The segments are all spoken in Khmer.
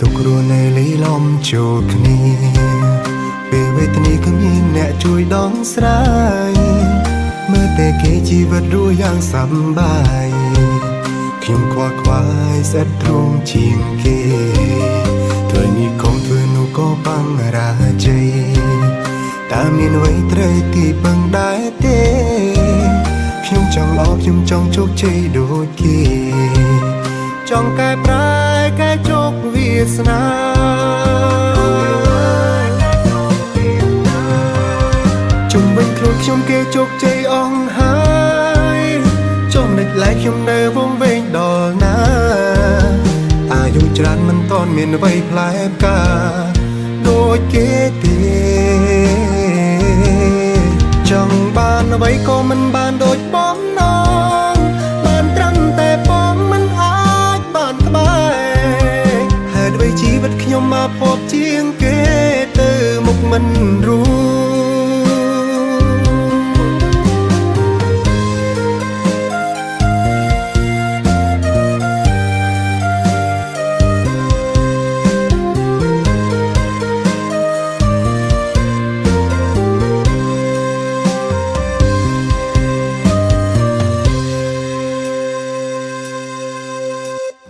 ទុករស់នៅលីលំចូលគ្នាពេលវេទនាគ្មានអ្នកជួយដងស្រាយមើលតែគេជីវិតរស់យ៉ាងសប្បាយខ្ញុំខ្វល់ខ្វាយស្អិតទ្រង់ជាងគេធ្វើនេះកុំធ្វើនោះក៏បង្រាជ័យតើមានអ្វីត្រូវទីពឹងដែរទេខ្ញុំចង់ល្អខ្ញុំចង់ជោគជ័យដូចគេចង់កែប្រែកែជោគវាសនាជុំវិញខ្លួនខ្ញុំគេជោគជ័យអស់ហើយចំណុចឡែកខ្ញុំនៅវងវែងដល់ណាអាយុច្រើនមិនតន់មានអ្វីផ្លែផ្កាដូចគេទេចង់បានអ្វីក៏មិនបានដូចបំណងបានត្រឹមតែបងមិនអាចបានក្បែរហេតុអ្វីជីវិតខ្ញុំមកភពជាងគេទៅមុខមិនរួ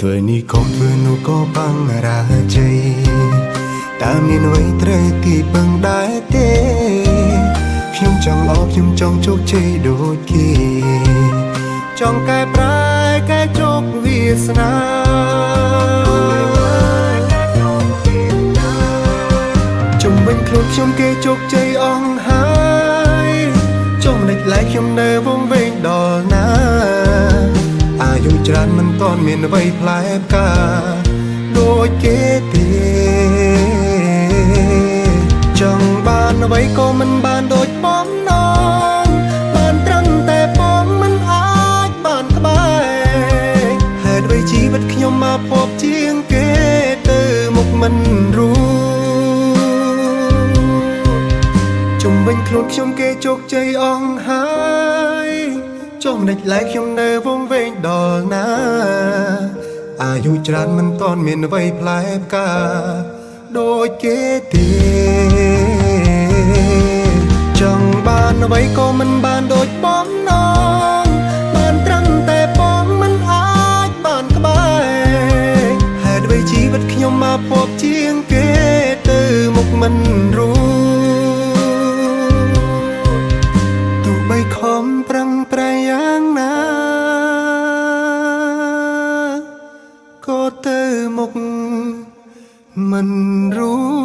ធ្វើនេះកុំធ្វើនោះក៏បង្រាជ័យតើមានអ្វីត្រូវទីពឹងដែរទេខ្ញុំចង់ល្អខ្ញុំចង់ជោគជ័យដូចគេចង់កែប្រែកែជោគវាសនាជុំវិញខ្លួនខ្ញុំគេជោគជ័យអស់ហើយចំណុចឡែកខ្ញុំនៅវងវែងដល់ណាអាយុច្រើនមិនតន់មានអ្វីផ្លែផ្កាដូចគេទេចង់បានអ្វីក៏មិនបានដូចបំណងបានត្រឹមតែបងមិនអាចបានក្បែរហេតុអ្វីជីវិតខ្ញុំមកភពជាងគេទៅមុខមិនរួជុំវិញខ្លួនខ្ញុំគេជោគជ័យអស់ហើយចំណុចឡែកខ្ញុំនៅវងវែងដល់ណាអាយុច្រើនមិនតន់មានអ្វីផ្លែផ្កាដូចគេទេចង់បានអ្វីក៏មិនបានដូចបំណងបានត្រឹមតែបងមិនអាចបានក្បែរហេតុអ្វីជីវិតខ្ញុំមកភពជាងគេទៅមុខមិនរួទោះបីខំប្រឹងប្រែងយ៉ាងណាក៏ទៅមុខមិនរួ